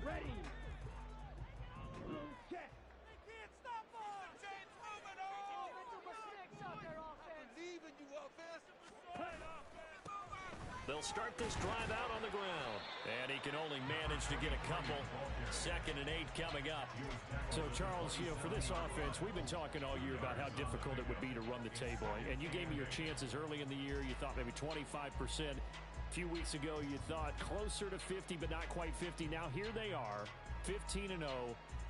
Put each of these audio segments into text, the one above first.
Ready. Check. They can't stop us. James moving on. I believe in you, offense. They'll start this drive out on the ground. And he can only manage to get a couple. 2nd and 8 coming up. So, Charles, for this offense, we've been talking all year about how difficult it would be to run the table. And you gave me your chances early in the year. You thought maybe 25%. A few weeks ago, you thought closer to 50, but not quite 50. Now here they are, 15-0.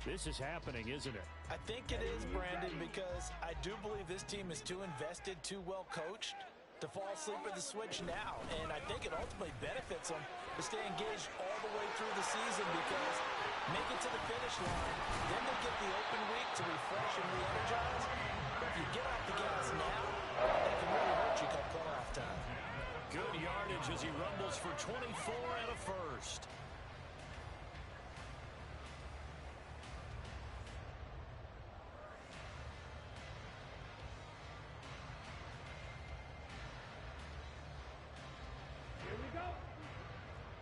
This is happening, isn't it? I think it is, Brandon, because I do believe this team is too invested, too well coached to fall asleep at the switch now. And I think it ultimately benefits them to stay engaged all the way through the season because make it to the finish line, then they get the open week to refresh and re-energize. But if you get off the gas now, that can really hurt you come playoff time. Good yardage as he rumbles for 24 and a first. Here we go.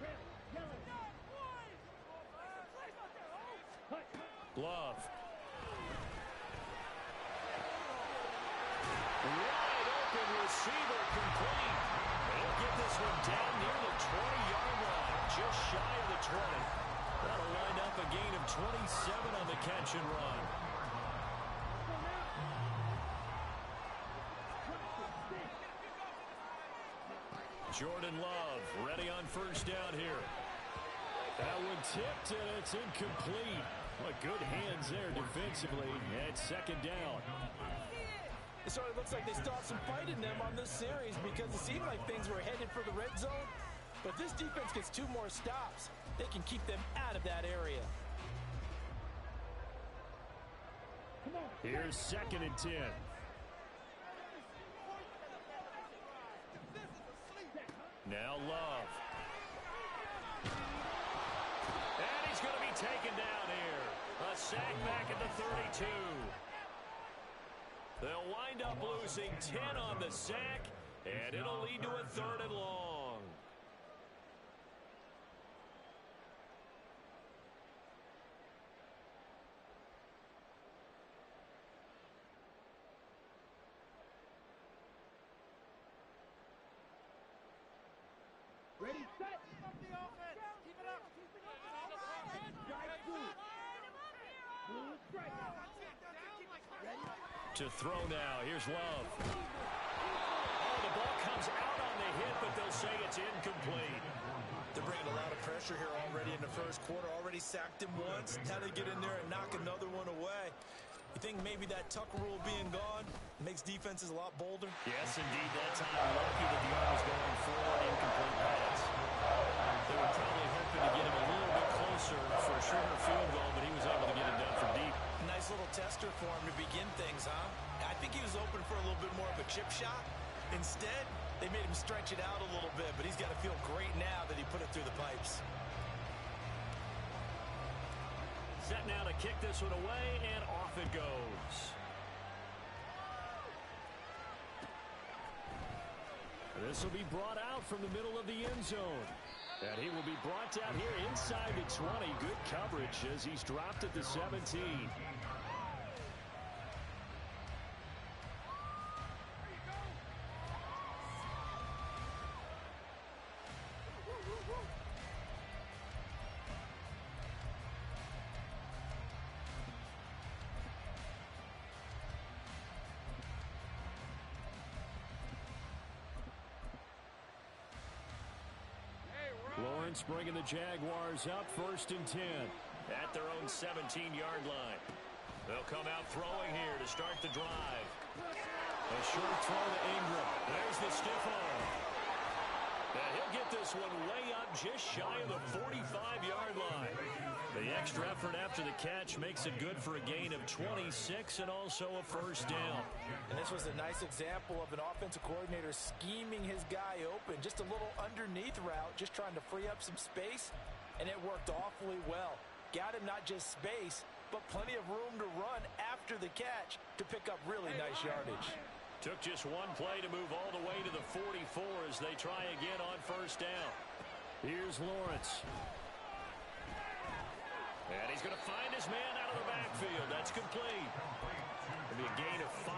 Red, yellow. Love. Wide open receiver complete. He'll get this one down near the 20-yard line, just shy of the 20. That'll wind up a gain of 27 on the catch and run. Jordan Love ready on first down here. That one tipped, and it's incomplete. Well, good hands there defensively at 2nd down. It sort of looks like they still have some fight in them on this series because it seemed like things were headed for the red zone. But this defense gets 2 more stops. They can keep them out of that area. Here's 2nd and 10. Now Love. And he's going to be taken down here. A sack back at the 32. They'll wind up losing 10 on the sack, and it'll lead to a 3rd and long. Ready, set. Keep the offense. Keep it up. Strike two. Blue strike. To throw now. Here's Love. Oh, the ball comes out on the hit, but they'll say it's incomplete. They're bringing a lot of pressure here already in the first quarter. Already sacked him once. Now they get in there and knock another one away. You think maybe that Tucker rule being gone makes defenses a lot bolder? Yes, indeed. That time, lucky that the arm was going forward. Incomplete pass. They were probably hoping to get him a little bit closer for a shorter field goal, but he was able to get it done from deep. Nice little tester for him to begin things, huh? I think he was open for a little bit more of a chip shot. Instead, they made him stretch it out a little bit, but he's got to feel great now that he put it through the pipes. Set now to kick this one away, and off it goes. This will be brought out from the middle of the end zone. And he will be brought down here inside the 20. Good coverage as he's dropped at the 17. Lawrence bringing the Jaguars up 1st and 10. At their own 17-yard line. They'll come out throwing here to start the drive. A short throw to Ingram. There's the stiff arm. And he'll get this one way up just shy of the 45-yard line. The extra effort after the catch makes it good for a gain of 26 and also a first down. And this was a nice example of an offensive coordinator scheming his guy open. Just a little underneath route, just trying to free up some space, and it worked awfully well. Got him not just space, but plenty of room to run after the catch to pick up really nice yardage. Took just one play to move all the way to the 44 as they try again on first down. Here's Lawrence. he's going to find his man out of the backfield. That's complete. It'll be a gain of 5,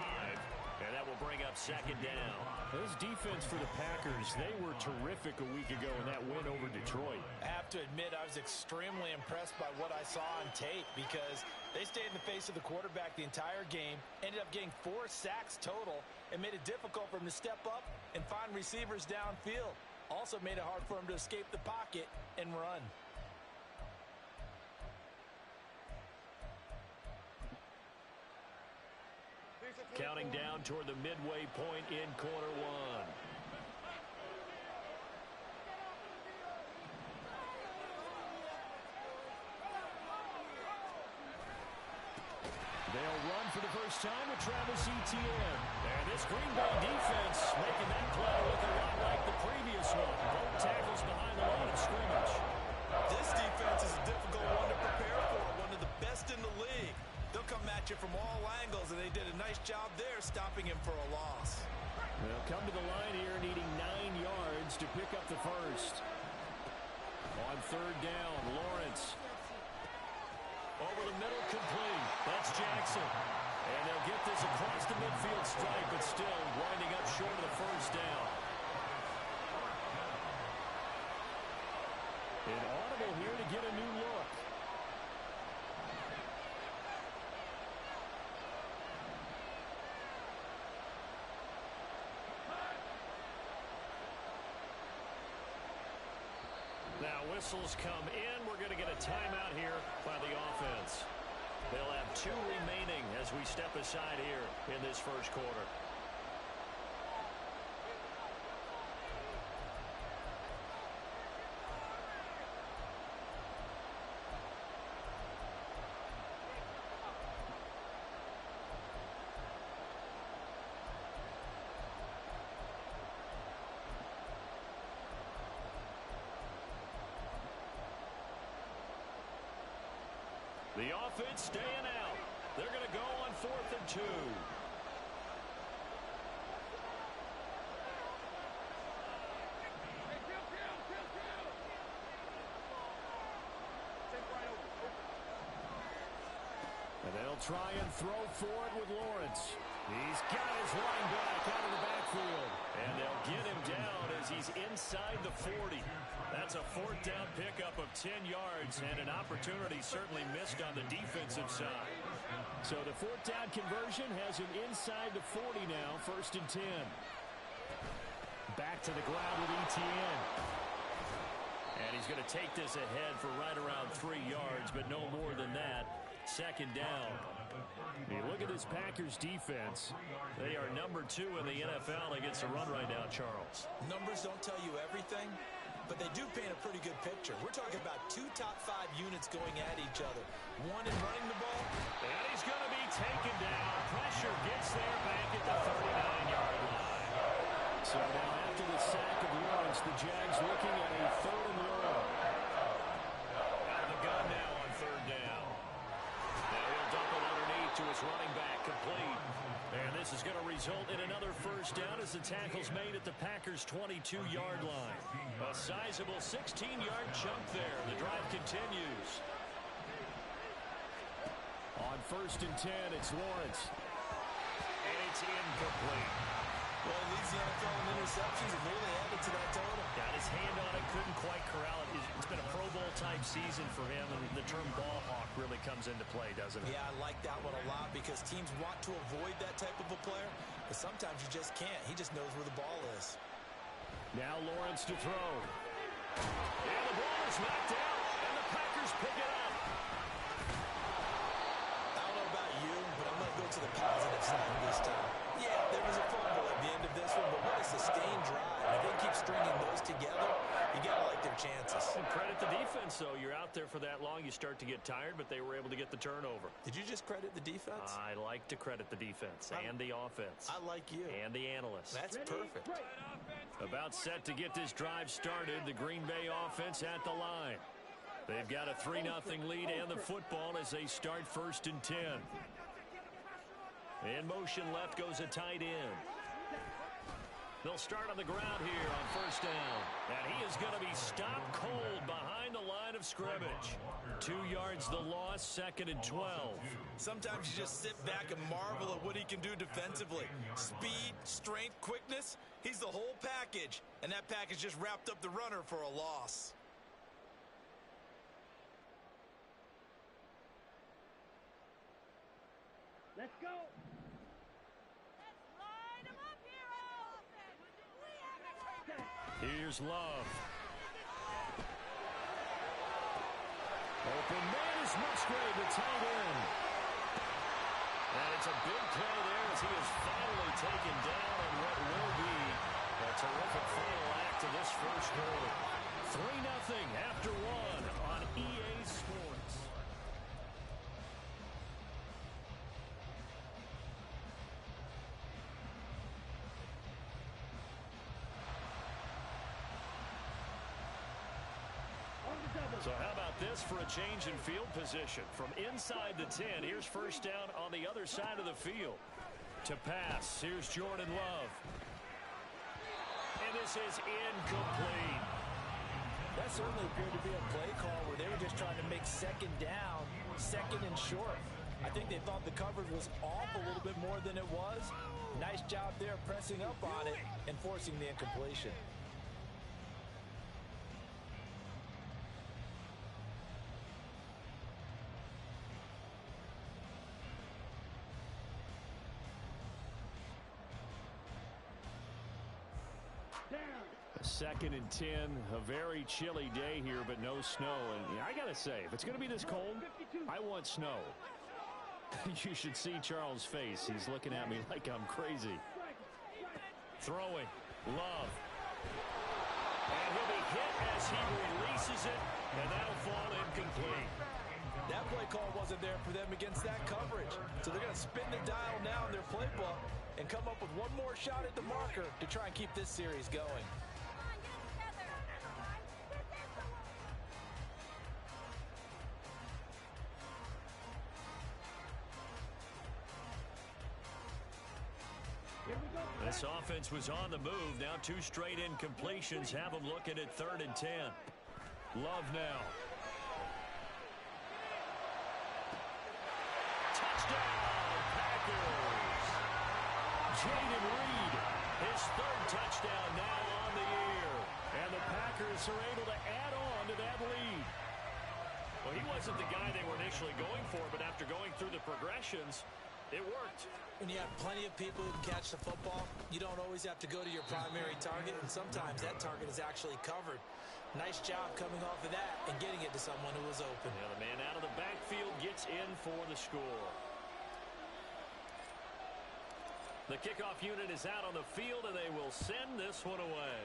and that will bring up second down. This defense for the Packers, they were terrific a week ago in that win over Detroit. I have to admit, I was extremely impressed by what I saw on tape because they stayed in the face of the quarterback the entire game, ended up getting 4 sacks total, and made it difficult for him to step up and find receivers downfield. Also made it hard for him to escape the pocket and run. Counting down toward the midway point in quarter 1. They'll run for the first time with Travis Etienne. And this Green Bay defense making that play look a lot like the previous one. Both tackles behind the line of scrimmage. This defense is a difficult one to prepare for, one of the best in the league. They'll come at you from all angles, and they did a nice job there stopping him for a loss. They'll come to the line here needing 9 yards to pick up the first. On third down, Lawrence. Over the middle, complete. That's Jackson. And they'll get this across the midfield stripe, but still winding up short of the first down. An audible here to get a new look. Now whistles come in. We're going to get a timeout here by the offense. They'll have 2 remaining as we step aside here in this first quarter. The offense staying out. They're going to go on 4th and 2. And they'll try and throw forward with Lawrence. He's got his running back out of the backfield. And they'll get him down as he's inside the 40. That's a 4th down pickup of 10 yards and an opportunity certainly missed on the defensive side. So the 4th down conversion has him inside the 40 now, 1st and 10. Back to the ground with Etienne. And he's going to take this ahead for right around 3 yards, but no more than that. 2nd down. You look at this Packers defense. They are number 2 in the NFL against the run right now, Charles. Numbers don't tell you everything, but they do paint a pretty good picture. We're talking about 2 top 5 units going at each other. One in running the ball. And he's going to be taken down. Pressure gets there back at the 39-yard line. So now after the sack of Lawrence, the Jags looking at a 3rd and long. Out of the gun now on 3rd down. Now he'll dump it underneath to his running back, complete. And this is going to result in another 1st down as the tackle's made at the Packers' 22-yard line. A sizable 16-yard chunk there. The drive continues. On 1st and 10, it's Lawrence. And it's incomplete. Well, he leads the NFL in interceptions and nearly added to that total. Got his hand on it, couldn't quite corral it. It's been a Pro Bowl-type season for him, and the term ball hawk really comes into play, doesn't it? Yeah, I like that one a lot because teams want to avoid that type of a player, but sometimes you just can't. He just knows where the ball is. Now Lawrence to throw. And the ball is knocked out, and the Packers pick it up. I don't know about you, but I'm going to go to the positive side this time. Yeah, there was a fumble at the end of this one, but what a sustained drive. If they keep stringing those together, you got to like their chances. And credit the defense, though. You're out there for that long, you start to get tired, but they were able to get the turnover. Did you just credit the defense? I like to credit the defense and the offense. I like you. And the analysts. That's perfect. About set to get this drive started, the Green Bay offense at the line. They've got a 3-0 lead and the football as they start 1st and 10. In motion left goes a tight end. They'll start on the ground here on first down. And he is going to be stopped cold behind the line of scrimmage. 2 yards the loss, 2nd and 12. Sometimes you just sit back and marvel at what he can do defensively. Speed, strength, quickness. He's the whole package. And that package just wrapped up the runner for a loss. Let's go. Here's Love. Open man is Musgrave, the tight end. And it's a big play there as he is finally taken down on what will be a terrific final act of this first quarter. 3-0 after 1 on EA Sports. So how about this for a change in field position? From inside the 10, here's first down on the other side of the field. To pass, here's Jordan Love. And this is incomplete. That certainly appeared to be a play call where they were just trying to make second down, 2nd and short. I think they thought the coverage was off a little bit more than it was. Nice job there pressing up on it and forcing the incompletion. A 2nd and 10, a very chilly day here, but no snow. And I got to say, if it's going to be this cold, I want snow. You should see Charles' face. He's looking at me like I'm crazy. Throwing. Love. And he'll be hit as he releases it, and that'll fall incomplete. That play call wasn't there for them against that coverage. So they're going to spin the dial now in their playbook and come up with one more shot at the marker to try and keep this series going. This offense was on the move. Now 2 straight incompletions have them looking at 3rd and 10. Love now. Touchdown, Packers. Jaden Reed, his 3rd touchdown now on the year. And the Packers are able to add on to that lead. Well, he wasn't the guy they were initially going for, but after going through the progressions, it worked. When you have plenty of people who can catch the football, you don't always have to go to your primary target, and sometimes that target is actually covered. Nice job coming off of that and getting it to someone who was open. Yeah, the man out of the backfield gets in for the score. The kickoff unit is out on the field, and they will send this one away.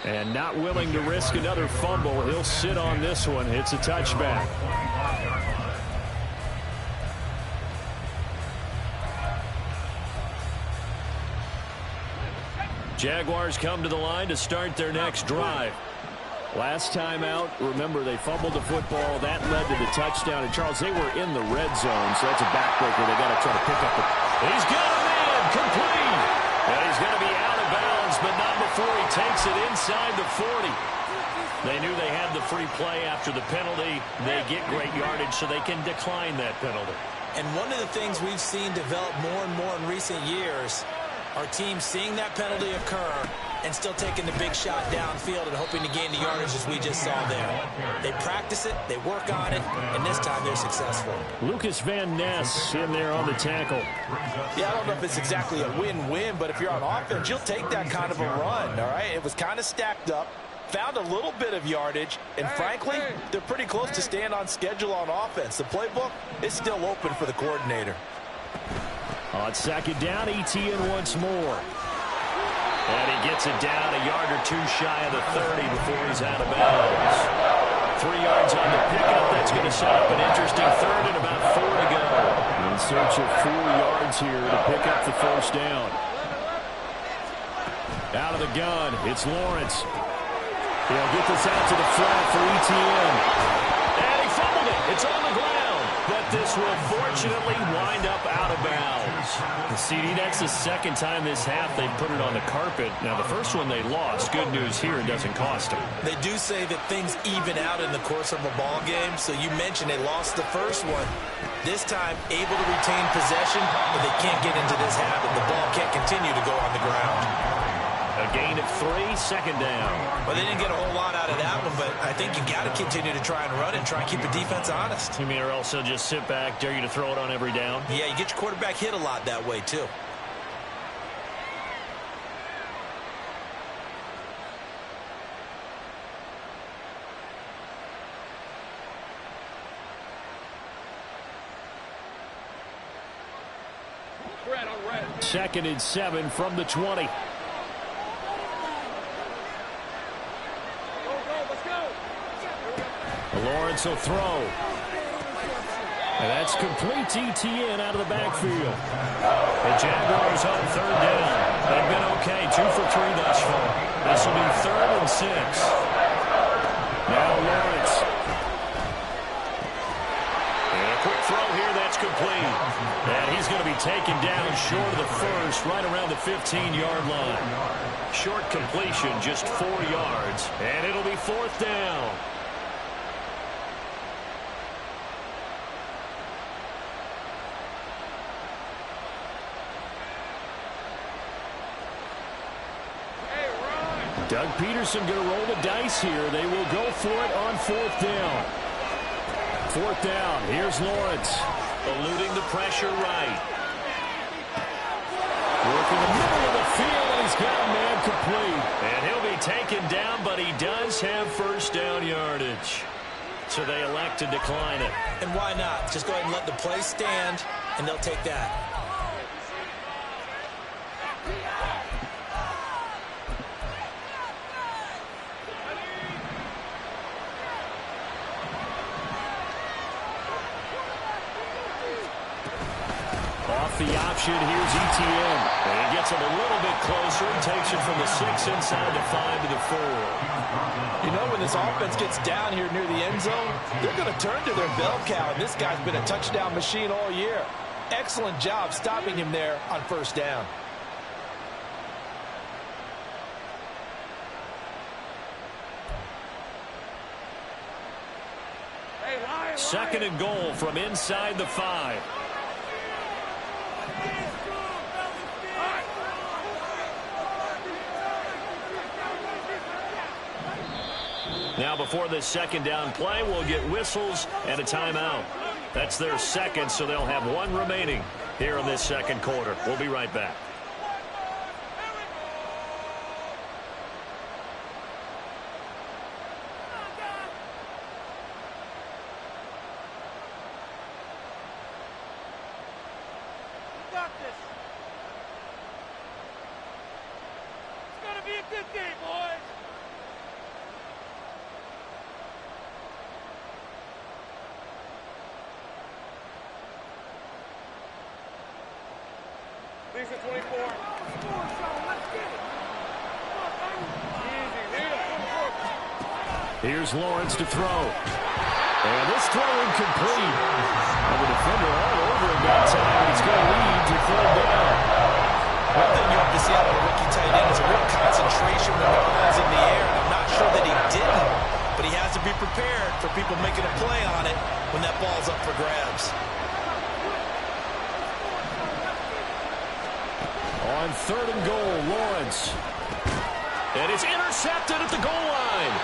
And not willing to risk another fumble, he'll sit on this one. It's a touchback. Jaguars come to the line to start their next drive. Last time out, remember, they fumbled the football. That led to the touchdown. And, Charles, they were in the red zone, so that's a backbreaker. They got to try to pick up the... He's got a man, complete. And he's going to be out of bounds, but not before he takes it inside the 40. They knew they had the free play after the penalty. They get great yardage, so they can decline that penalty. And one of the things we've seen develop more and more in recent years are teams seeing that penalty occur and still taking the big shot downfield and hoping to gain the yardage as we just saw there. They practice it, they work on it, and this time they're successful. Lucas Van Ness in there on the tackle. Yeah, I don't know if it's exactly a win-win, but if you're on offense, you'll take that kind of a run, all right? It was kind of stacked up, found a little bit of yardage, and frankly, they're pretty close to staying on schedule on offense. The playbook is still open for the coordinator. On 2nd down, ETN once more. And he gets it down a yard or 2 shy of the 30 before he's out of bounds. 3 yards on the pickup. That's going to set up an interesting 3rd and about 4 to go. In search of 4 yards here to pick up the first down. Out of the gun, it's Lawrence. He'll get this out to the flat for ETN. And he fumbled it. It's on the ground. But this will fortunately wind up out of bounds. CD, that's the second time this half they've put it on the carpet. Now, the first one they lost. Good news here, it doesn't cost them. They do say that things even out in the course of a ball game. So you mentioned they lost the first one. This time, able to retain possession, but they can't get into this habit. The ball can't continue to go on the ground. A gain of 3, second down. Well, they didn't get a whole lot out of that one, but I think you got to continue to try and run and try and keep the defense honest. You mean or else they'll just sit back, dare you to throw it on every down? Yeah, you get your quarterback hit a lot that way, too. Second and 7 from the 20. Lawrence will throw. And that's complete to ETN out of the backfield. The Jaguars on third down. They've been okay, 2 for 3 thus far. This will be 3rd and 6. Now Lawrence. And a quick throw here, that's complete. And he's going to be taken down short of the first, right around the 15-yard line. Short completion, just 4 yards. And it'll be 4th down. Doug Peterson going to roll the dice here. They will go for it on 4th down. 4th down. Here's Lawrence. Eluding the pressure right. Working the middle of the field, and he's got a man complete. And he'll be taken down, but he does have first down yardage. So they elect to decline it. And why not? Just go ahead and let the play stand, and they'll take that. The option, here's ETN. And he gets him a little bit closer. He takes it from the 6 inside the 5 to the 4. You know, when this offense gets down here near the end zone, they're going to turn to their bell cow, and this guy's been a touchdown machine all year. Excellent job stopping him there on first down. Second and goal from inside the 5. Now before this second down play, we'll get whistles and a timeout. That's their second, so they'll have 1 remaining here in this second quarter. We'll be right back. Here's Lawrence to throw. And this throw incomplete. And the defender all over him that time, and it's going to lead to 3rd down. One thing you have to see out of a rookie tight end is a real concentration when the ball's in the air, and I'm not sure that he didn't, but he has to be prepared for people making a play on it when that ball's up for grabs. On 3rd and goal, Lawrence. And it's intercepted at the goal line.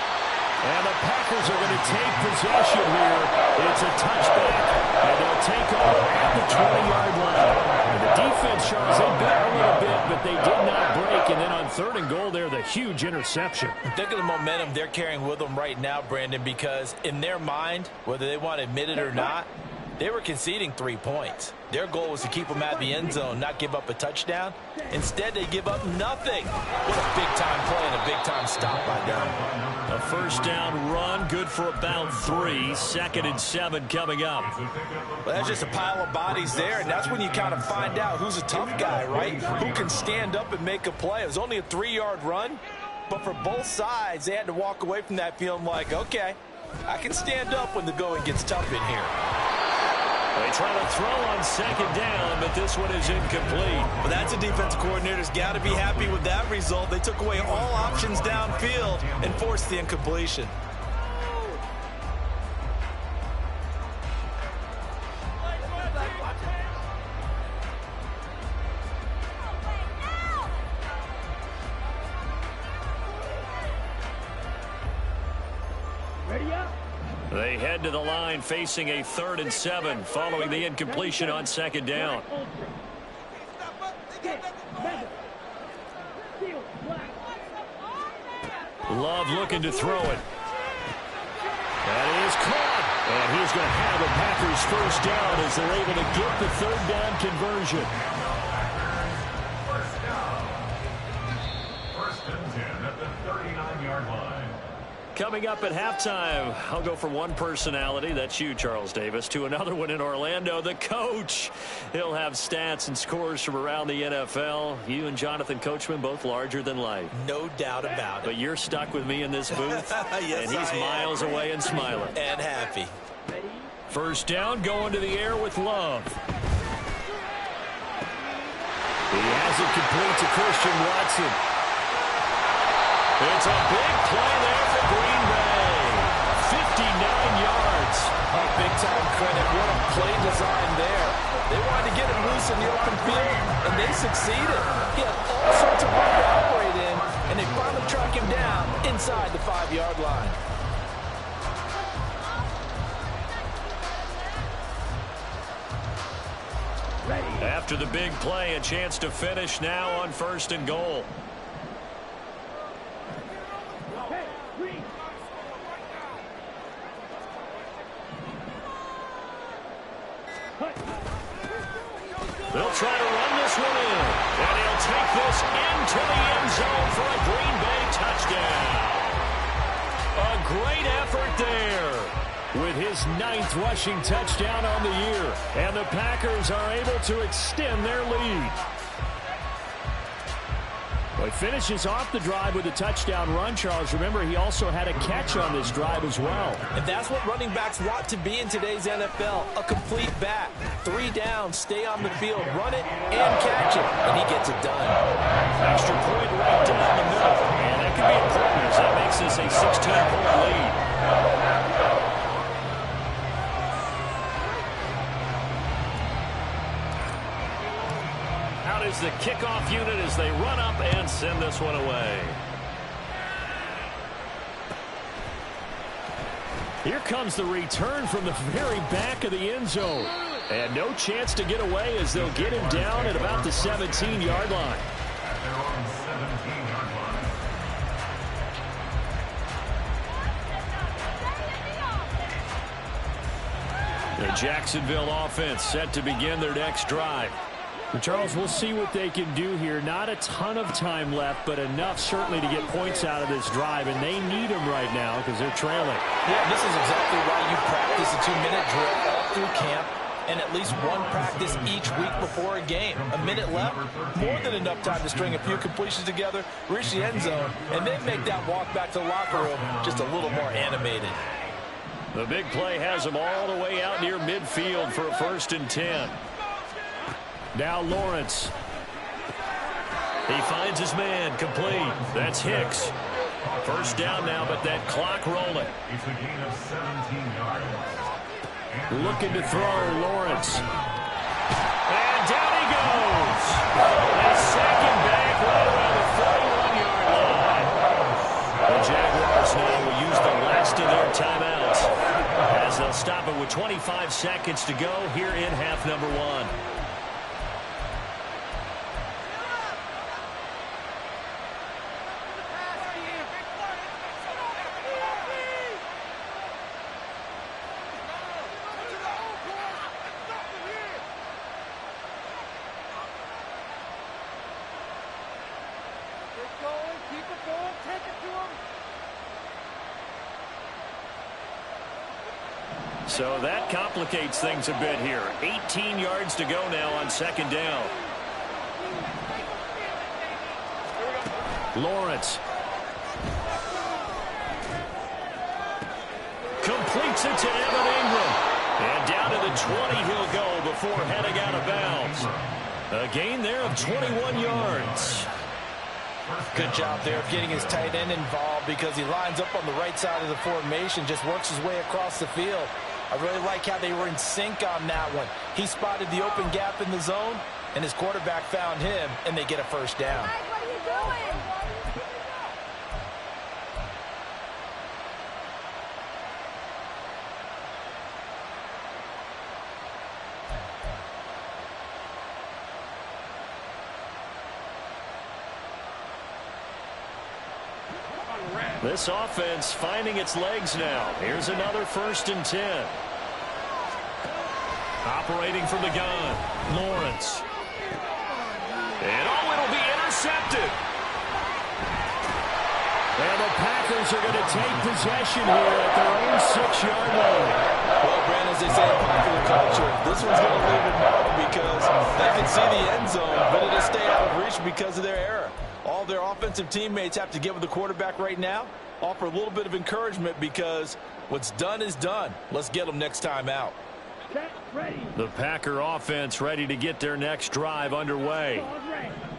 And the Packers are going to take possession here. It's a touchback, and they'll take over at the 20-yard line. And the defense, Charles, they bit a little bit, but they did not break. And then on 3rd and goal there, the huge interception. Think of the momentum they're carrying with them right now, Brandon, because in their mind, whether they want to admit it or not, they were conceding 3 points. Their goal was to keep them at the end zone, not give up a touchdown. Instead, they give up nothing. What a big-time play and a big-time stop by them. A first down run, good for about 3. 2nd and 7 coming up. Well, that's just a pile of bodies there, and that's when you kind of find out who's a tough guy, right? Who can stand up and make a play. It was only a 3-yard run, but for both sides, they had to walk away from that feeling like, okay, I can stand up when the going gets tough in here. They try to throw on second down, but this one is incomplete. Well, that's a defensive coordinator's got to be happy with that result. They took away all options downfield and forced the incompletion. Ready up. They head to the line facing a 3rd and 7 following the incompletion on second down. Love looking to throw it. That is caught. And he's going to have the Packers first down as they're able to get the 3rd down conversion. First and 10 at the 39-yard line. Coming up at halftime, I'll go from one personality, that's you, Charles Davis, to another one in Orlando, the coach. He'll have stats and scores from around the NFL. You and Jonathan Coachman, both larger than life. No doubt about it. But you're stuck with me in this booth, yes, and he's miles away and smiling. And happy. First down, going to the air with Love. He has it complete to Christian Watson. It's a big play there for Green Bay. 59 yards. Oh, big-time credit. What a play design there. They wanted to get him loose in the open field, and they succeeded. He had all sorts of room to operate in, and they finally track him down inside the 5-yard line. After the big play, a chance to finish now on 1st and goal. They'll try to run this one in. And he'll take this into the end zone for a Green Bay touchdown. A great effort there. With his 9th rushing touchdown on the year. And the Packers are able to extend their lead. Well, he finishes off the drive with a touchdown run, Charles. Remember, he also had a catch on this drive as well. And that's what running backs want to be in today's NFL, a complete back. 3 down, stay on the field, run it, and catch it. And he gets it done. Extra point right down the middle. And that could be important as that makes this a 16-point lead. Out is the kickoff unit as they run up and send this one away. Here comes the return from the very back of the end zone. And no chance to get away as they'll get him down at about the 17-yard line. The Jacksonville offense set to begin their next drive. And Charles, we'll see what they can do here. Not a ton of time left, but enough certainly to get points out of this drive, and they need them right now because they're trailing. Yeah, this is exactly why you practice a 2-minute drill all through camp and at least one practice each week before a game. A minute left, more than enough time to string a few completions together, reach the end zone, and then make that walk back to the locker room just a little more animated. The big play has them all the way out near midfield for a 1st and 10. Now Lawrence. He finds his man, complete. That's Hicks. First down now, but that clock rolling. It's a gain of 17 yards. Looking to throw, Lawrence. And down he goes. A second back right around the 41-yard line. The Jaguars now will use the last of their timeouts as they'll stop it with 25 seconds to go here in half number 1. So that complicates things a bit here. 18 yards to go now on second down. Lawrence. Completes it to Evan Ingram. And down to the 20 he'll go before heading out of bounds. A gain there of 21 yards. Good job there of getting his tight end involved because he lines up on the right side of the formation, just works his way across the field. I really like how they were in sync on that one. He spotted the open gap in the zone, and his quarterback found him, and they get a first down. What are you doing? This offense finding its legs now. Here's another 1st and 10. Operating from the gun, Lawrence. And it'll be intercepted. And the Packers are going to take possession here at their own 6-yard line. Well, Brandon, as they say in popular culture, this one's going to leave a mark because they can see the end zone, but it'll stay out of reach because of their error. All their offensive teammates have to get with the quarterback right now, offer a little bit of encouragement because what's done is done. Let's get them next time out. The Packer offense ready to get their next drive underway.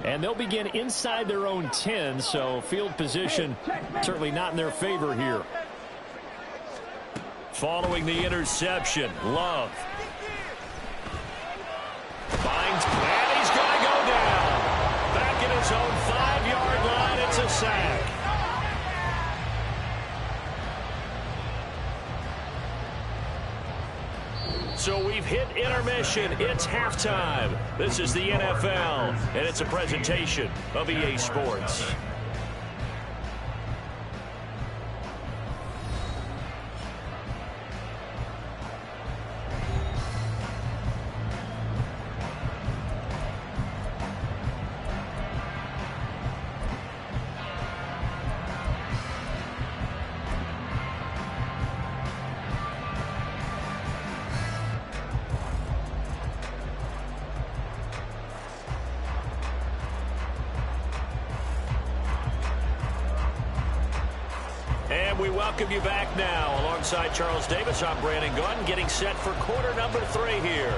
And they'll begin inside their own 10, so field position certainly not in their favor here. Following the interception, Love. Finds, and he's going to go down. Back in his own 5-yard line, it's a sack. So we've hit intermission. It's halftime. This is the NFL, and it's a presentation of EA Sports. We welcome you back now. Alongside Charles Davis, I'm Brandon Gunn, getting set for quarter number 3 here.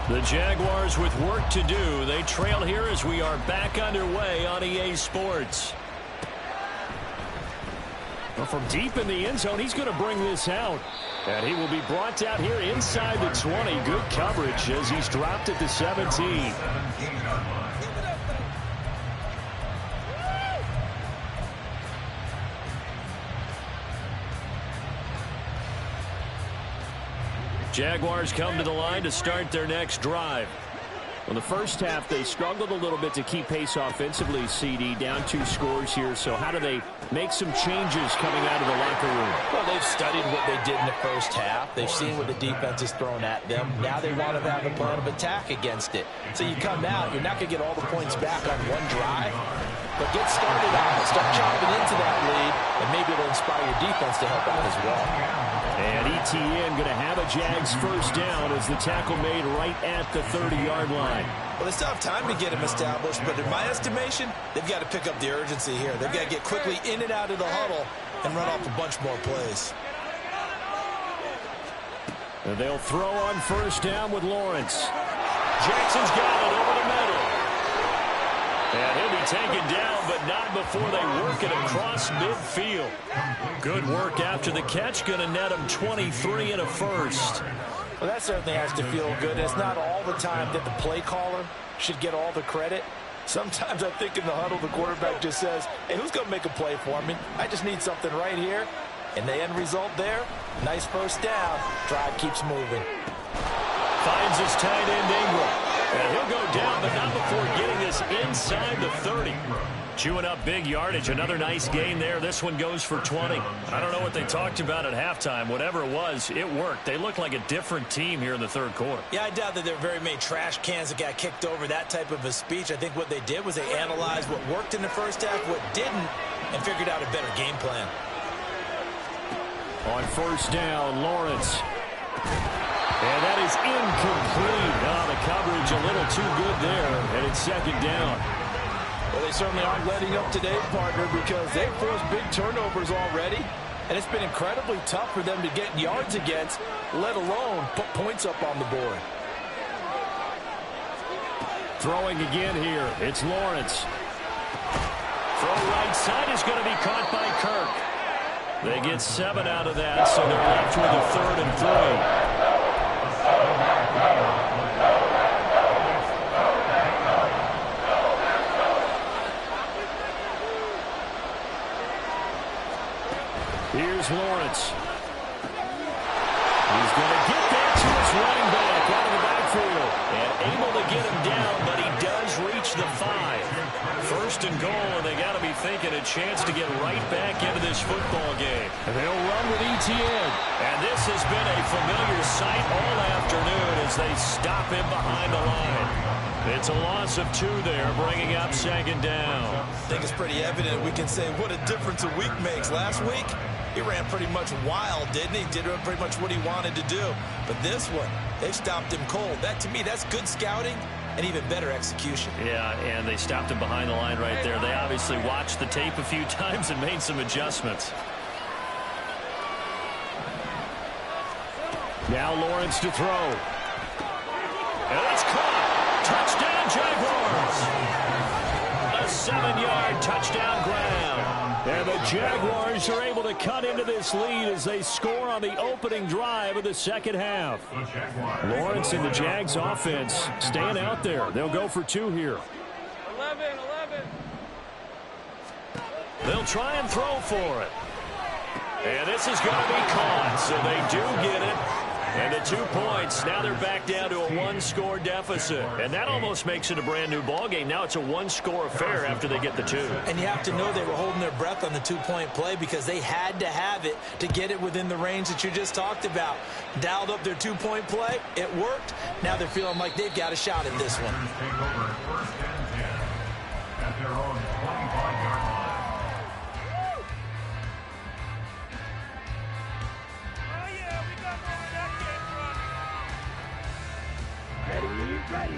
The Jaguars with work to do. They trail here as we are back underway on EA Sports. Well, from deep in the end zone, he's going to bring this out. And he will be brought out here inside the 20. Good coverage as he's dropped at the 17. Jaguars come to the line to start their next drive. Well, the first half, they struggled a little bit to keep pace offensively, CD, down 2 scores here. So how do they make some changes coming out of the locker room? Well, they've studied what they did in the first half. They've seen what the defense has thrown at them. Now they want to have a plan of attack against it. So you come out, you're not going to get all the points back on one drive, but get started on it. Start chopping into that lead, and maybe it'll inspire your defense to help out as well. And ETN going to have a Jags first down as the tackle made right at the 30-yard line. Well, they still have time to get him established, but in my estimation, they've got to pick up the urgency here. They've got to get quickly in and out of the huddle and run off a bunch more plays. And they'll throw on first down with Lawrence. Jackson's got it over the middle. And he'll be taken down, but not before they work it across midfield. Good work after the catch. Going to net him 23 and a first. Well, that certainly has to feel good. It's not all the time that the play caller should get all the credit. Sometimes I think in the huddle, the quarterback just says, hey, who's going to make a play for me? I just need something right here. And the end result there, nice first down. Drive keeps moving. Finds his tight end Ingram. And he'll go down, but not before getting this inside the 30. Chewing up big yardage. Another nice gain there. This one goes for 20. I don't know what they talked about at halftime. Whatever it was, it worked. They look like a different team here in the third quarter. Yeah, I doubt that there were very many trash cans that got kicked over, that type of a speech. I think what they did was they analyzed what worked in the first half, what didn't, and figured out a better game plan. On first down, Lawrence. And that is incomplete. Oh, the coverage a little too good there, and it's second down. Well, they certainly aren't letting up today, partner, because they've forced big turnovers already, and it's been incredibly tough for them to get yards against, let alone put points up on the board. Throwing again here, it's Lawrence. Throw right side is going to be caught by Kirk. They get 7 out of that, so they're left with a 3rd and 3. Here's Lawrence. He's going to get that to his running back out of the backfield. And able to get him down, but he does reach the 5. 1st and goal, and they got to be thinking a chance to get right back into this football game. And they'll run with ETN. And this has been a familiar sight all afternoon as they stop him behind the line. It's a loss of 2 there, bringing up 2nd down. I think it's pretty evident we can say what a difference a week makes. Last week, he ran pretty much wild, didn't he? Did pretty much what he wanted to do. But this one, they stopped him cold. That, to me, that's good scouting and even better execution. Yeah, and they stopped him behind the line right there. They obviously watched the tape a few times and made some adjustments. Now Lawrence to throw. And it's caught. Touchdown, Jaguars. A 7-yard touchdown grab. And the Jaguars are able to cut into this lead as they score on the opening drive of the second half. Lawrence and the Jags offense staying out there. They'll go for 2 here. 11. They'll try and throw for it. And this is going to be caught, so they do get it. And the 2 points, now they're back down to a 1-score deficit. And that almost makes it a brand-new ballgame. Now it's a 1-score affair after they get the 2. And you have to know they were holding their breath on the 2-point play because they had to have it to get it within the range that you just talked about. Dialed up their 2-point play. It worked. Now they're feeling like they've got a shot at this one. At their own 25-yard line.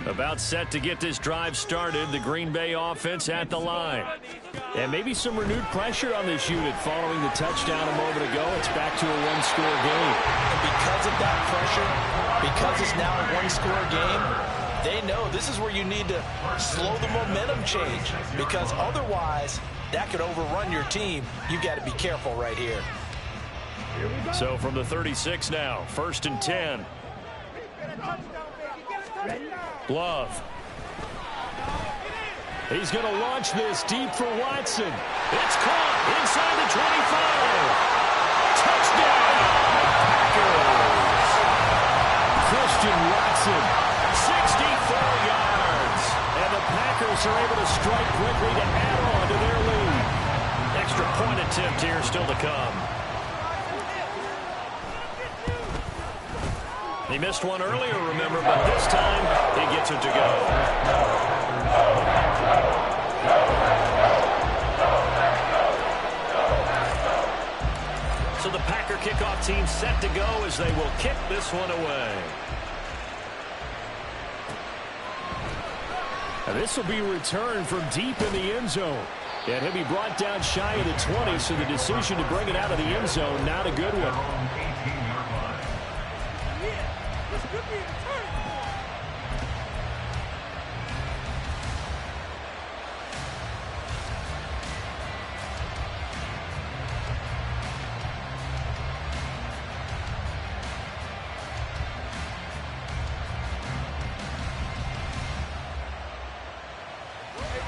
About set to get this drive started. The Green Bay offense at the line. And maybe some renewed pressure on this unit following the touchdown a moment ago. It's back to a 1-score game. And because of that pressure, because it's now a 1-score game, they know this is where you need to slow the momentum change, because otherwise that could overrun your team. You've got to be careful right here. So from the 36 now, 1st and 10. Love. He's going to launch this deep for Watson. It's caught inside the 25. Touchdown, Packers. Christian Watson. 64 yards. And the Packers are able to strike quickly to add on to their lead. Extra point attempt here still to come. He missed one earlier, remember, but this time he gets it to go. So the Packer kickoff team set to go as they will kick this one away. And this will be returned from deep in the end zone. And he'll be brought down shy of the 20, so the decision to bring it out of the end zone, not a good one.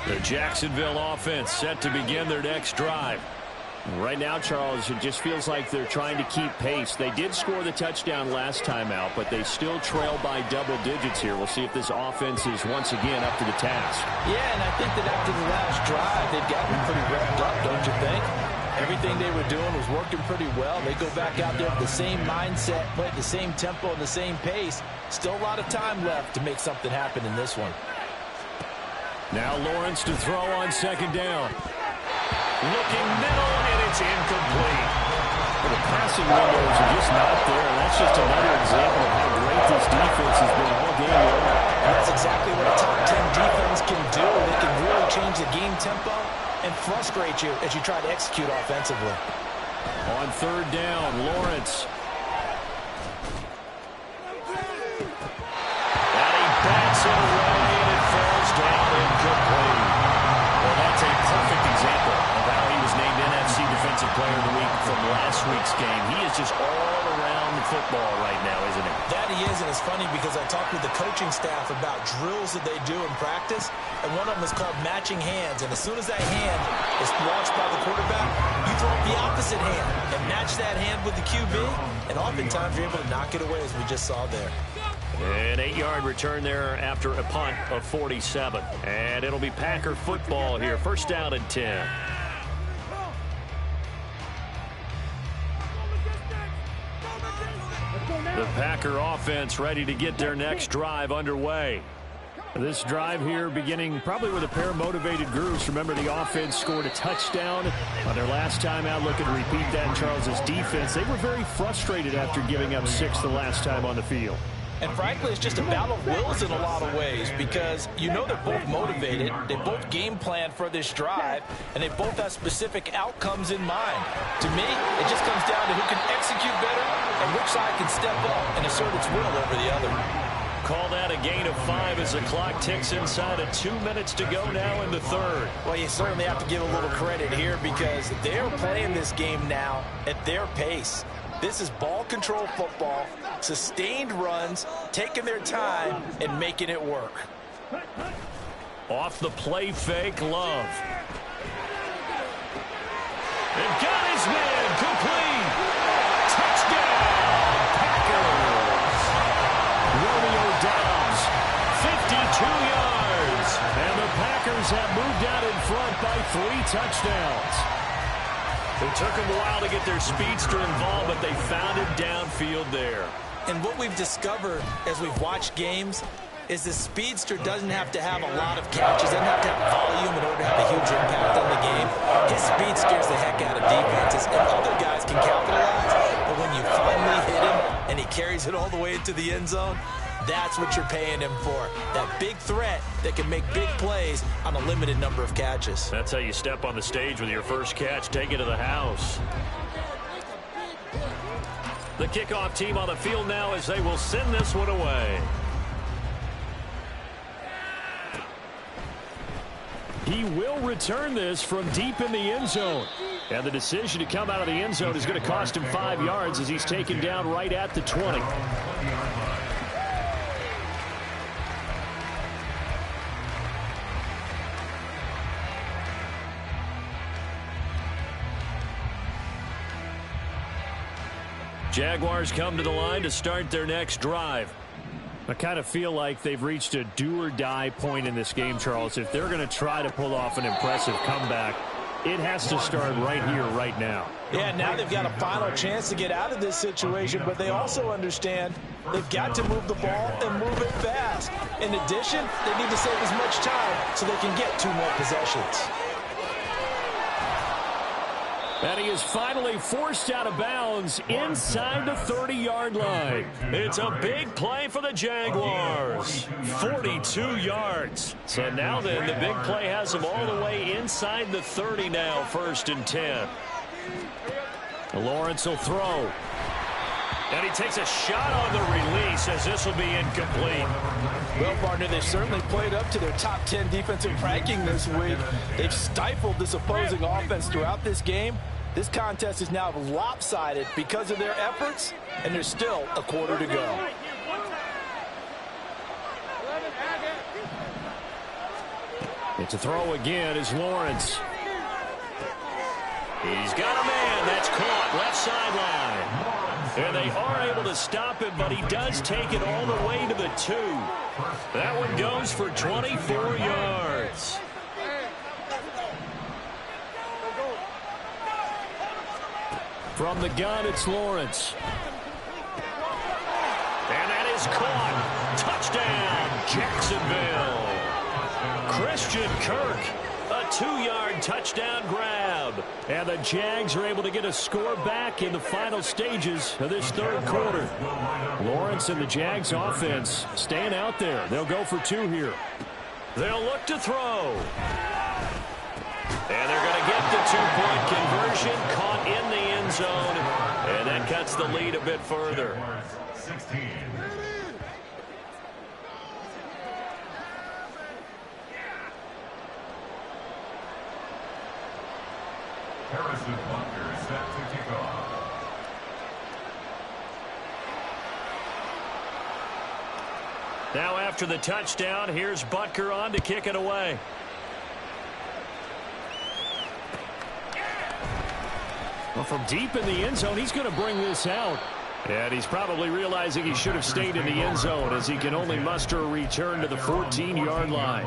The Jacksonville offense set to begin their next drive. Right now, Charles, it just feels like they're trying to keep pace. They did score the touchdown last time out, but they still trail by double digits here. We'll see if this offense is once again up to the task. Yeah, and I think that after the last drive, they've gotten pretty revved up, don't you think? Everything they were doing was working pretty well. They go back out there with the same mindset, play at the same tempo and the same pace. Still a lot of time left to make something happen in this one. Now Lawrence to throw on 2nd down. Looking middle, and it's incomplete. Well, the passing windows are just not there, and that's just another example of how great this defense has been all game long. and frustrate you as you try to execute offensively. On third down, Lawrence. And he bats it away, and it falls down incomplete. Well, that's a perfect example of how he was named NFC Defensive Player of the Week from last week's game. He is just all around the football right now, isn't he? That he is, and it's funny because I talked with the coaching staff about drills that they do in practice, and one of them is called matching hands. And as soon as that hand is launched by the quarterback, you throw up the opposite hand and match that hand with the QB, and oftentimes you're able to knock it away, as we just saw there. An 8-yard return there after a punt of 47. And it'll be Packer football here. First down and 10. The Packer offense ready to get their next drive underway. This drive here beginning probably with a pair of motivated groups. Remember, the offense scored a touchdown on their last time out. Looking to repeat that in Charles's defense. They were very frustrated after giving up 6 the last time on the field. And frankly, it's just a battle of wills in a lot of ways because you know they're both motivated, they both game plan for this drive, and they both have specific outcomes in mind. To me, it just comes down to who can execute better and which side can step up and assert its will over the other. Call that a gain of 5 as the clock ticks inside of 2 minutes to go now in the third. Well, you certainly have to give a little credit here because they're playing this game now at their pace. This is ball control football, sustained runs, taking their time, and making it work. Off the play fake, Love. And got his man, complete. Touchdown, Packers. Romeo Dobbs, 52 yards. And the Packers have moved out in front by 3 touchdowns. It took them a while to get their speedster involved, but they found him downfield there. And what we've discovered as we've watched games is the speedster doesn't have to have a lot of catches, doesn't have to have volume in order to have a huge impact on the game. His speed scares the heck out of defenses, and other guys can capitalize. But when you finally hit him and he carries it all the way into the end zone, that's what you're paying him for. That big threat that can make big plays on a limited number of catches. That's how you step on the stage with your first catch. Take it to the house. The kickoff team on the field now as they will send this one away. He will return this from deep in the end zone. And the decision to come out of the end zone is going to cost him 5 yards as he's taken down right at the 20. Jaguars come to the line to start their next drive. I kind of feel like they've reached a do-or-die point in this game, Charles. If they're going to try to pull off an impressive comeback, it has to start right here, right now. Yeah, now they've got a final chance to get out of this situation, but they also understand they've got to move the ball and move it fast. In addition, they need to save as much time so they can get 2 more possessions. And he is finally forced out of bounds inside the 30-yard line. It's a big play for the Jaguars. 42 yards. So now then, the big play has them all the way inside the 30 now, 1st and 10. Lawrence will throw. And he takes a shot on the release as this will be incomplete. Well, partner, they've certainly played up to their top 10 defensive ranking this week. They've stifled this opposing offense throughout this game. This contest is now lopsided because of their efforts, and there's still a quarter to go. It's a throw again is Lawrence. He's got a man. That's caught left sideline. And they are able to stop him, but he does take it all the way to the 2. That one goes for 24 yards. From the gun, it's Lawrence. And that is caught. Touchdown, Jacksonville. Christian Kirk, a 2-yard touchdown grab. And the Jags are able to get a score back in the final stages of this 3rd quarter. Lawrence and the Jags offense staying out there. They'll go for 2 here. They'll look to throw. And they're going to get the two-point conversion, caught in the end zone, and that cuts the lead a bit further. 16. Harrison Bunker set to kick off. Now after the touchdown, here's Butker on to kick it away. Well, from deep in the end zone, he's going to bring this out. And he's probably realizing he should have stayed in the end zone as he can only muster a return to the 14-yard line.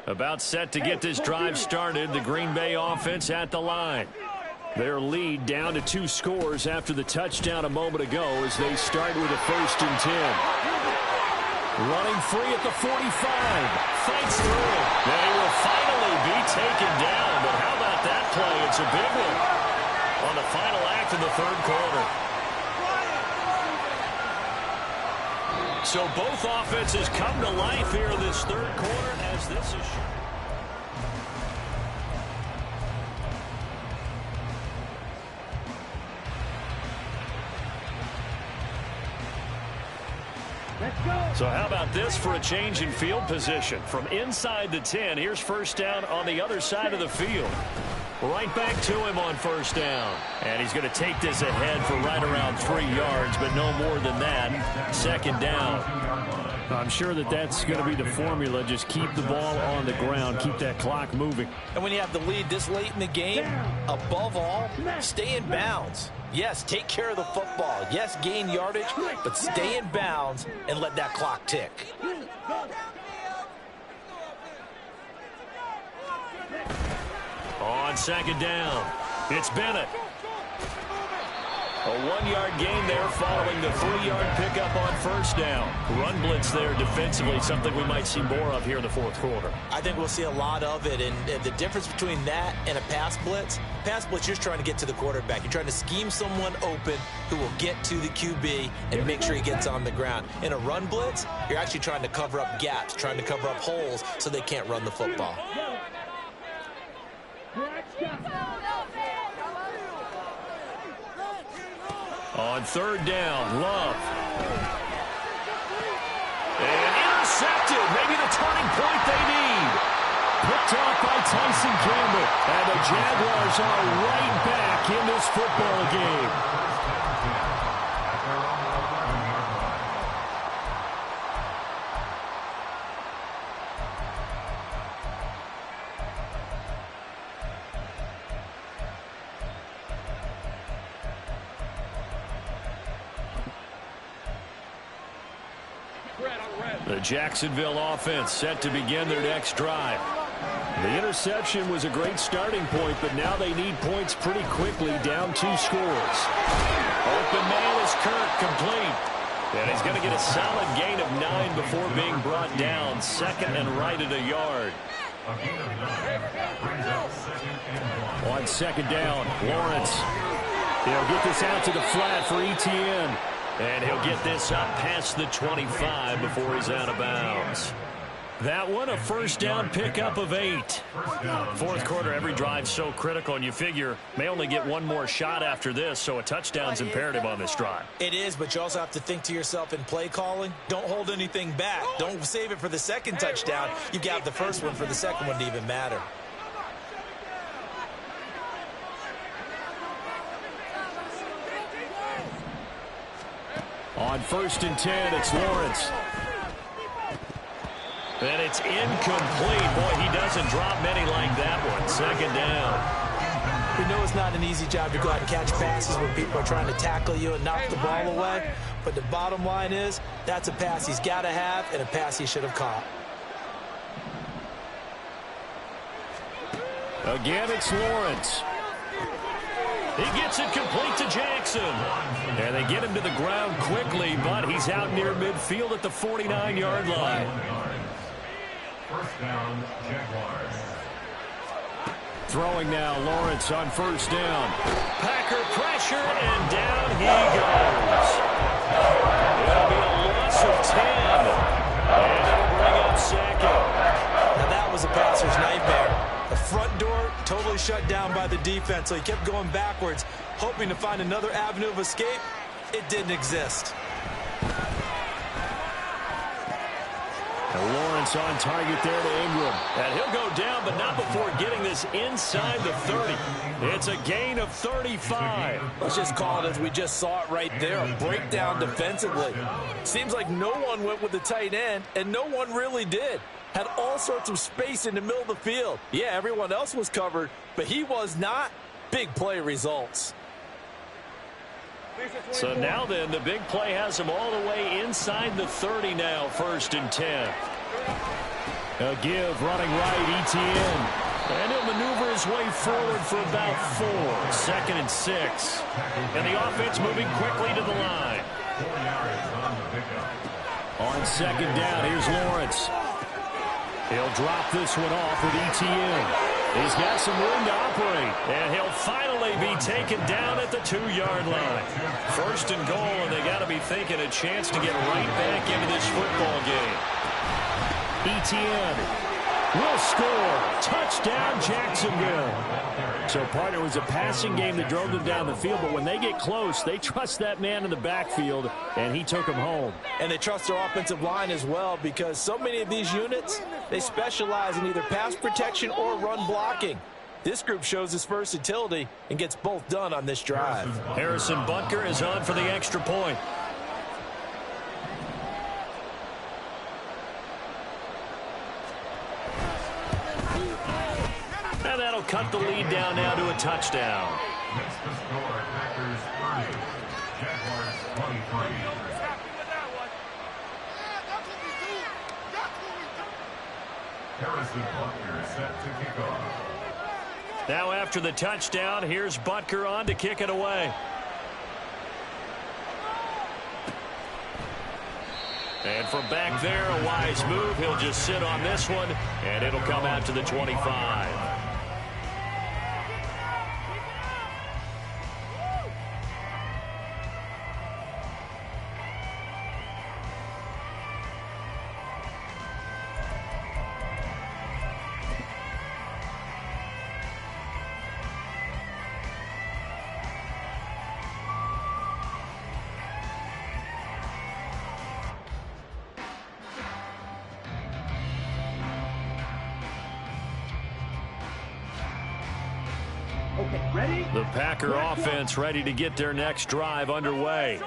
About set to get this drive started, the Green Bay offense at the line. Their lead down to 2 scores after the touchdown a moment ago as they start with a 1st and 10. Running free at the 45. Fights through. They will finally be taken down, but how about that play? It's a big one on the final act of the 3rd quarter. So both offenses come to life here in this 3rd quarter as this is... So how about this for a change in field position? From inside the 10, here's 1st down on the other side of the field. Right back to him on 1st down. And he's going to take this ahead for right around 3 yards, but no more than that. 2nd down. I'm sure that that's going to be the formula. Just keep the ball on the ground. Keep that clock moving. And when you have the lead this late in the game, above all, stay in bounds. Yes, take care of the football. Yes, gain yardage, but stay in bounds and let that clock tick. On 2nd down, it's Bennett. A 1-yard gain there following the 3-yard pickup on 1st down. Run blitz there defensively, something we might see more of here in the 4th quarter. I think we'll see a lot of it, and the difference between that and a pass blitz, you're just trying to get to the quarterback. You're trying to scheme someone open who will get to the QB and make sure he gets on the ground. In a run blitz, you're actually trying to cover up gaps, trying to cover up holes so they can't run the football. On 3rd down, Love. And intercepted. Maybe the turning point they need. Picked off by Tyson Campbell. And the Jaguars are right back in this football game. The Jacksonville offense set to begin their next drive. The interception was a great starting point, but now they need points pretty quickly, down 2 scores. Open man is Kirk, complete. And he's going to get a solid gain of 9 before being brought down. 2nd and right at a yard. On 2nd down, Lawrence. He'll get this out to the flat for Etienne. And he'll get this up past the 25 before he's out of bounds. That one, a 1st down pickup of 8. 4th quarter, every drive so critical, and you figure may only get one more shot after this, so a touchdown's imperative on this drive. It is, but you also have to think to yourself in play calling, don't hold anything back. Don't save it for the 2nd touchdown. You got the 1st one for the 2nd one to even matter. On 1st and 10, it's Lawrence. And it's incomplete. Boy, he doesn't drop many like that one. 2nd down. We know it's not an easy job to go out and catch passes when people are trying to tackle you and knock the ball away. But the bottom line is, that's a pass he's got to have and a pass he should have caught. Again, it's Lawrence. He gets it complete to Jackson. And they get him to the ground quickly, but he's out near midfield at the 49-yard line. 1st down, Jaguars. Throwing now, Lawrence on first down. Packer pressure, and down he goes. It'll be a loss of 10. And it'll bring up second. Now that was a passer's nightmare. The front door totally shut down by the defense, so he kept going backwards, hoping to find another avenue of escape. It didn't exist. And Lawrence on target there to Ingram. And he'll go down, but not before getting this inside the 30. It's a gain of 35. Let's just call it as we just saw it right there, a breakdown defensively. Seems like no one went with the tight end, and no one really did. Had all sorts of space in the middle of the field. Yeah, everyone else was covered, but he was not. Big play results. So now then, the big play has him all the way inside the 30 now, 1st and 10. A give, running right, Etienne. And he'll maneuver his way forward for about 4. 2nd and 6. And the offense moving quickly to the line. On 2nd down, here's Lawrence. He'll drop this one off with Etienne. He's got some room to operate. And he'll finally be taken down at the 2-yard line. 1st and goal, and they got to be thinking a chance to get right back into this football game. Etienne will score. Touchdown, Jacksonville. So, partner, it was a passing game that drove them down the field, but when they get close, they trust that man in the backfield, and he took them home. And they trust their offensive line as well, because so many of these units, they specialize in either pass protection or run blocking. This group shows its versatility and gets both done on this drive. Harrison Butker is on for the extra point. And that'll cut the lead down now to a touchdown. That's the score. Packers 30. Jaguars 23. Harrison Butker set to kick off. Now after the touchdown, here's Butker on to kick it away. And from back there, a wise move. He'll just sit on this one, and it'll come out to the 25. The Packer offense ready to get their next drive underway.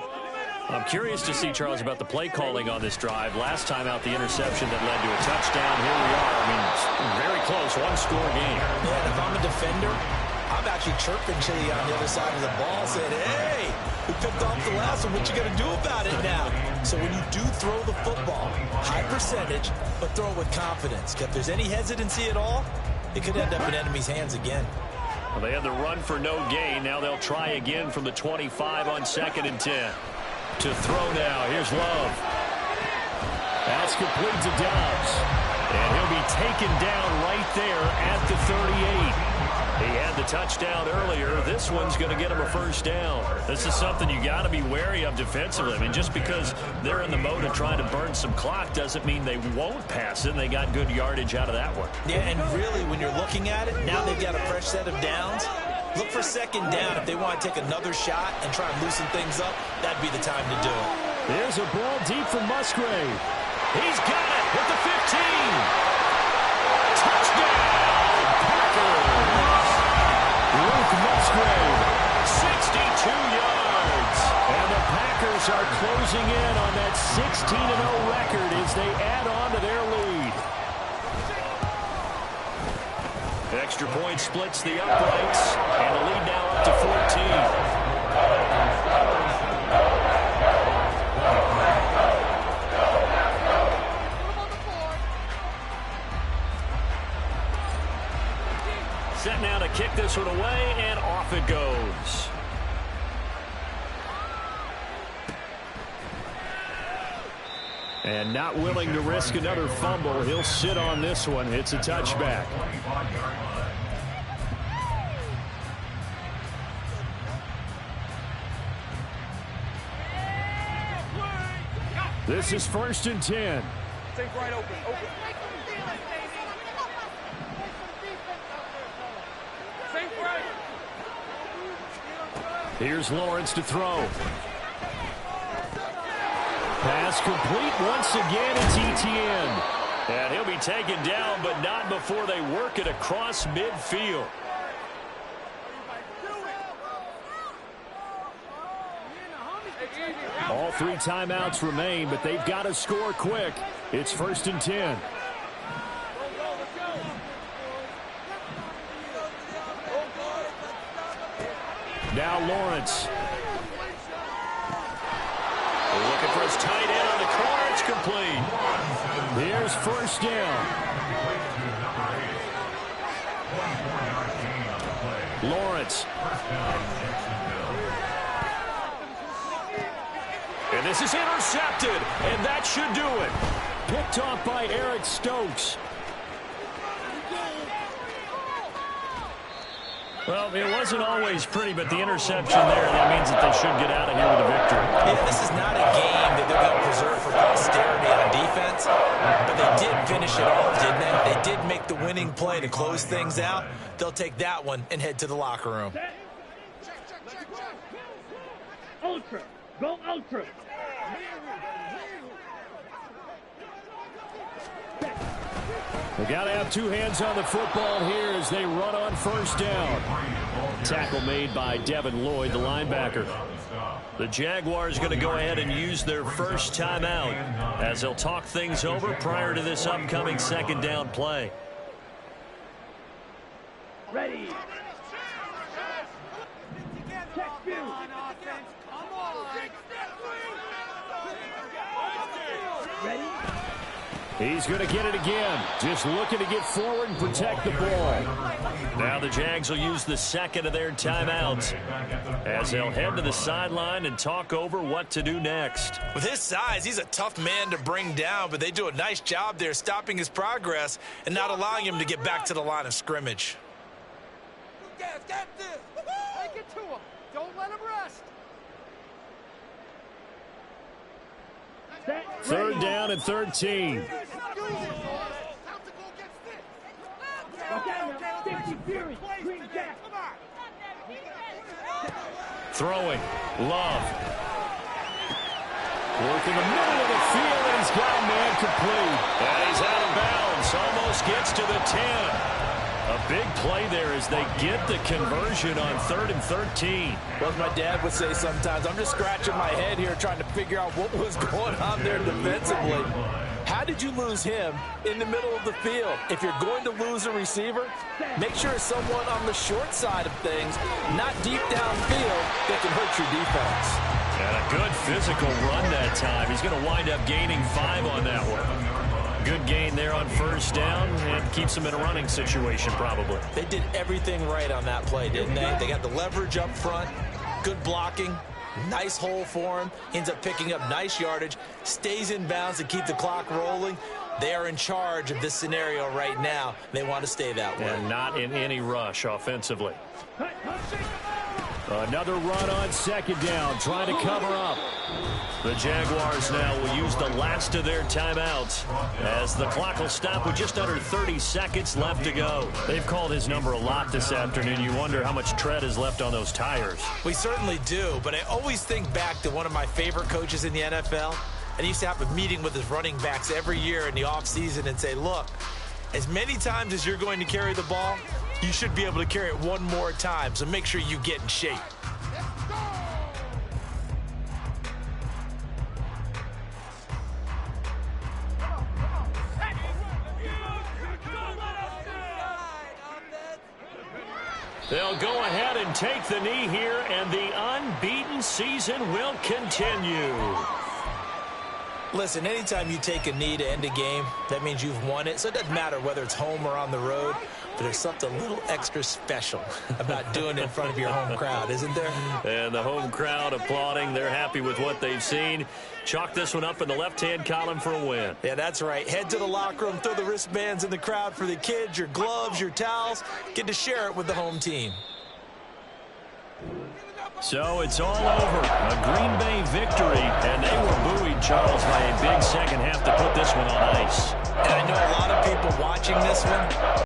I'm curious to see, Charles, about the play calling on this drive. Last time out, the interception that led to a touchdown. Here we are. I mean, very close, one-score game. Yeah, and if I'm a defender, I'm actually chirping to you on the other side of the ball, saying, hey, we picked off the last one. What you going to do about it now? So when you do throw the football, high percentage, but throw it with confidence. If there's any hesitancy at all, it could end up in enemy's hands again. Well, they had the run for no gain. Now they'll try again from the 25 on 2nd and 10. To throw now. Here's Love. That's complete to Dobbs. And he'll be taken down right there at the 38. He had the touchdown earlier. This one's going to get him a first down. This is something you got to be wary of defensively. I mean, just because they're in the mode of trying to burn some clock doesn't mean they won't pass it. And they got good yardage out of that one. Yeah, and really, when you're looking at it, now they've got a fresh set of downs. Look for 2nd down. If they want to take another shot and try and loosen things up, that'd be the time to do it. There's a ball deep from Musgrave. He's got it with the 15. Touchdown, Packers. Luke Musgrave. 62 yards. And the Packers are closing in on that 16-0 record as they add on to their lead. Extra point splits the uprights, and the lead now up to 14. Set now to kick this one away, and off it goes. And not willing to risk another fumble, he'll sit on this one. It's a touchback. This is 1st and 10. Think right open. Think right. Here's Lawrence to throw. Pass complete once again. It's ETN. And he'll be taken down, but not before they work it across midfield. All 3 timeouts remain, but they've got to score quick. It's 1st and 10. Now Lawrence. Looking for his tight end on the corner. It's complete. Here's 1st down. Lawrence. And this is intercepted, and that should do it. Picked off by Eric Stokes. Well, it wasn't always pretty, but the interception there, that means that they should get out of here with a victory. Yeah, this is not a game that they're going to preserve for posterity on defense, but they did finish it off, didn't they? They did make the winning play to close things out. They'll take that one and head to the locker room. Ultra. Go ultra. They got to have 2 hands on the football here as they run on 1st down. Tackle made by Devin Lloyd, the linebacker. The Jaguars going to go ahead and use their first timeout as they'll talk things over prior to this upcoming 2nd down play. Ready. Check view. Ready. He's going to get it again. Just looking to get forward and protect the ball. Now the Jags will use the 2nd of their timeouts as they'll head to the sideline and talk over what to do next. With his size, he's a tough man to bring down, but they do a nice job there stopping his progress and not allowing him to get back to the line of scrimmage. Get this. Take it to him. Don't let him rest. 3rd down and 13. Throwing. Love. Working the middle of the field, and he's got a man complete. And he's out of bounds. Almost gets to the 10. A big play there as they get the conversion on 3rd and 13. Well, as my dad would say sometimes, I'm just scratching my head here trying to figure out what was going on there defensively. How did you lose him in the middle of the field? If you're going to lose a receiver, make sure it's someone on the short side of things, not deep downfield, that can hurt your defense. And a good physical run that time. He's going to wind up gaining 5 on that one. Good gain there on 1st down and keeps them in a running situation probably. They did everything right on that play, didn't they? They got the leverage up front, good blocking, nice hole for him, ends up picking up nice yardage, stays in bounds to keep the clock rolling. They are in charge of this scenario right now. They want to stay that way. And not in any rush offensively. Another run on 2nd down, trying to cover up. The Jaguars now will use the last of their timeouts as the clock will stop with just under 30 seconds left to go. They've called his number a lot this afternoon. You wonder how much tread is left on those tires. We certainly do, but I always think back to one of my favorite coaches in the NFL. And he used to have a meeting with his running backs every year in the offseason and say, look, as many times as you're going to carry the ball, you should be able to carry it one more time, so make sure you get in shape. They'll go ahead and take the knee here, and the unbeaten season will continue. Listen, anytime you take a knee to end a game, that means you've won it. So it doesn't matter whether it's home or on the road, but there's something a little extra special about doing it in front of your home crowd, isn't there? And the home crowd applauding. They're happy with what they've seen. Chalk this one up in the left-hand column for a win. Yeah, that's right. Head to the locker room, throw the wristbands in the crowd for the kids, your gloves, your towels. Get to share it with the home team. So it's all over. A Green Bay victory, and they were buoyed, Charles, by a big second half to put this one on ice. And I know a lot of people watching this one